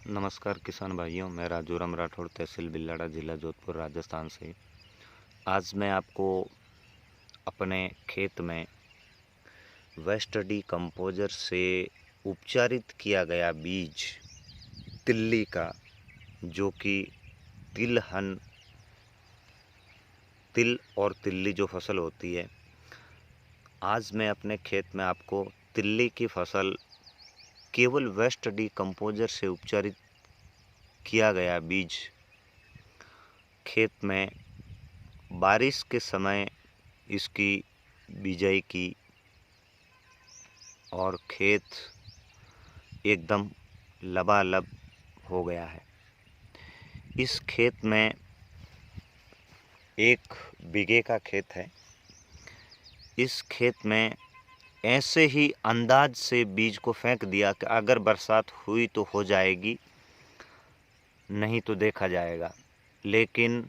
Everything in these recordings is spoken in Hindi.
नमस्कार किसान भाइयों, मैं राजूराम राठौड़, तहसील बिल्लाड़ा, ज़िला जोधपुर, राजस्थान से। आज मैं आपको अपने खेत में वेस्ट डिकम्पोज़र से उपचारित किया गया बीज तिल्ली का, जो कि तिलहन, तिल और तिल्ली जो फसल होती है, आज मैं अपने खेत में आपको तिल्ली की फसल केवल वेस्ट डिकम्पोज़र से उपचारित किया गया बीज खेत में बारिश के समय इसकी बिजाई की और खेत एकदम लबालब हो गया है। इस खेत में 1 बीघे का खेत है। इस खेत में ऐसे ही अंदाज से बीज को फेंक दिया कि अगर बरसात हुई तो हो जाएगी, नहीं तो देखा जाएगा। लेकिन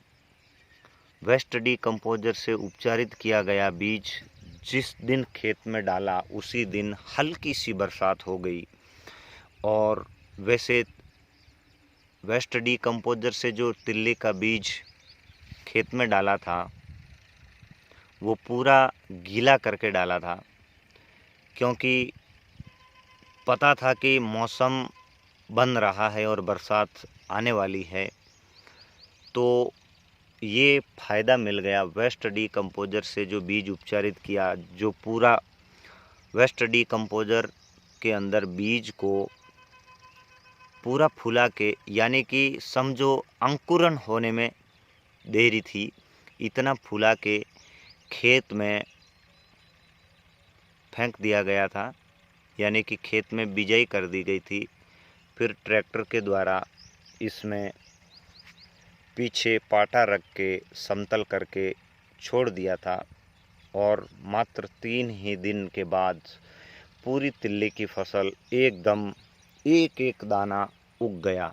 वेस्ट डिकम्पोज़र से उपचारित किया गया बीज जिस दिन खेत में डाला उसी दिन हल्की सी बरसात हो गई। और वैसे वेस्ट डिकम्पोज़र से जो तिल्ली का बीज खेत में डाला था वो पूरा गीला करके डाला था, क्योंकि पता था कि मौसम बन रहा है और बरसात आने वाली है। तो ये फ़ायदा मिल गया वेस्ट डिकम्पोज़र से जो बीज उपचारित किया, जो पूरा वेस्ट डिकम्पोज़र के अंदर बीज को पूरा फुला के, यानी कि समझो अंकुरन होने में देरी थी, इतना फुला के खेत में फेंक दिया गया था, यानी कि खेत में बिजाई कर दी गई थी। फिर ट्रैक्टर के द्वारा इसमें पीछे पाटा रख के समतल करके छोड़ दिया था और मात्र 3 ही दिन के बाद पूरी तिल्ली की फसल एकदम एक एक दाना उग गया।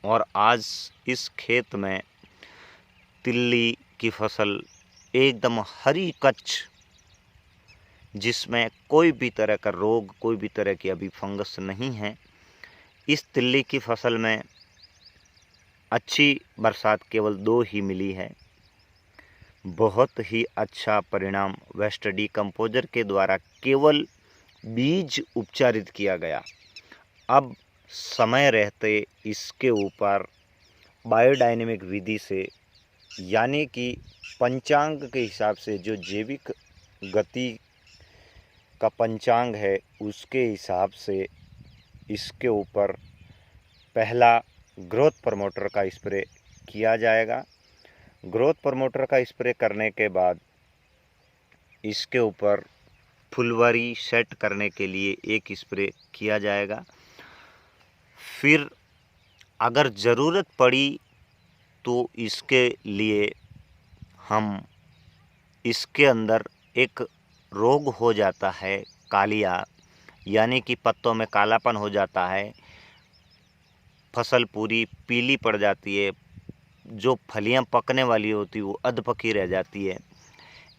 और आज इस खेत में तिल्ली की फसल एकदम हरी कच्च, जिसमें कोई भी तरह का रोग, कोई भी तरह की अभी फंगस नहीं है। इस तिल्ली की फसल में अच्छी बरसात केवल 2 ही मिली है। बहुत ही अच्छा परिणाम वेस्ट डिकम्पोज़र के द्वारा केवल बीज उपचारित किया गया। अब समय रहते इसके ऊपर बायोडायनेमिक विधि से, यानी कि पंचांग के हिसाब से, जो जैविक गति का पंचांग है उसके हिसाब से इसके ऊपर पहला ग्रोथ प्रमोटर का स्प्रे किया जाएगा। ग्रोथ प्रमोटर का स्प्रे करने के बाद इसके ऊपर फुलवारी सेट करने के लिए एक स्प्रे किया जाएगा। फिर अगर ज़रूरत पड़ी तो इसके लिए हम, इसके अंदर एक रोग हो जाता है कालिया, यानी कि पत्तों में कालापन हो जाता है, फसल पूरी पीली पड़ जाती है, जो फलियां पकने वाली होती वो अधपकी रह जाती है।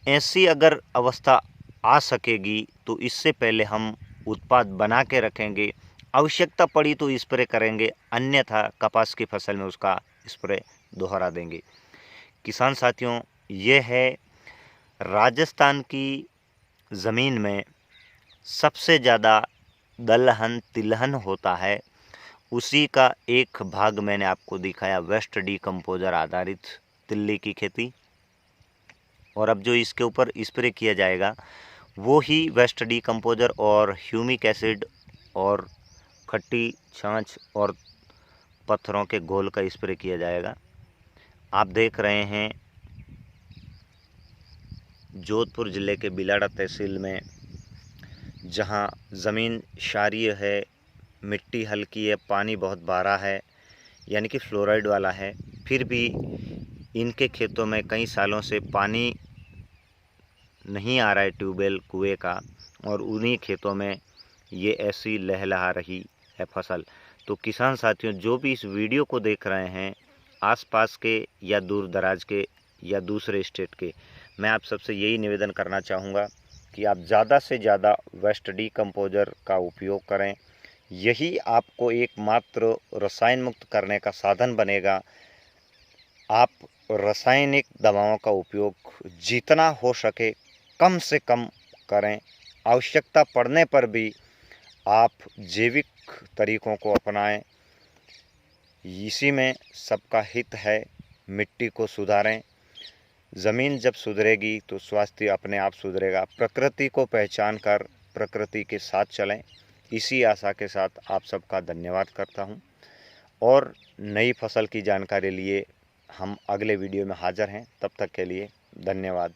ऐसी अगर अवस्था आ सकेगी तो इससे पहले हम उत्पाद बना के रखेंगे, आवश्यकता पड़ी तो स्प्रे करेंगे, अन्यथा कपास की फसल में उसका स्प्रे दोहरा देंगे। किसान साथियों, ये है राजस्थान की ज़मीन में सबसे ज़्यादा दलहन तिलहन होता है, उसी का एक भाग मैंने आपको दिखाया, वेस्ट डिकम्पोज़र आधारित तिल्ली की खेती। और अब जो इसके ऊपर स्प्रे किया जाएगा वो ही वेस्ट डिकम्पोज़र और ह्यूमिक एसिड और खट्टी छाछ और पत्थरों के घोल का स्प्रे किया जाएगा। आप देख रहे हैं जोधपुर ज़िले के बिलाड़ा तहसील में, जहां ज़मीन क्षारीय है, मिट्टी हल्की है, पानी बहुत बारा है, यानी कि फ्लोराइड वाला है, फिर भी इनके खेतों में कई सालों से पानी नहीं आ रहा है ट्यूबवेल कुएं का, और उन्हीं खेतों में ये ऐसी लहलहा रही है फसल। तो किसान साथियों, जो भी इस वीडियो को देख रहे हैं, आसपास के या दूर दराज के या दूसरे स्टेट के, मैं आप सबसे यही निवेदन करना चाहूँगा कि आप ज़्यादा से ज़्यादा वेस्ट डिकम्पोज़र का उपयोग करें। यही आपको एकमात्र रसायन मुक्त करने का साधन बनेगा। आप रासायनिक दवाओं का उपयोग जितना हो सके कम से कम करें। आवश्यकता पड़ने पर भी आप जैविक तरीकों को अपनाएं। इसी में सबका हित है। मिट्टी को सुधारें। ज़मीन जब सुधरेगी तो स्वास्थ्य अपने आप सुधरेगा। प्रकृति को पहचान कर प्रकृति के साथ चलें। इसी आशा के साथ आप सबका धन्यवाद करता हूं और नई फसल की जानकारी लिए हम अगले वीडियो में हाज़िर हैं। तब तक के लिए धन्यवाद।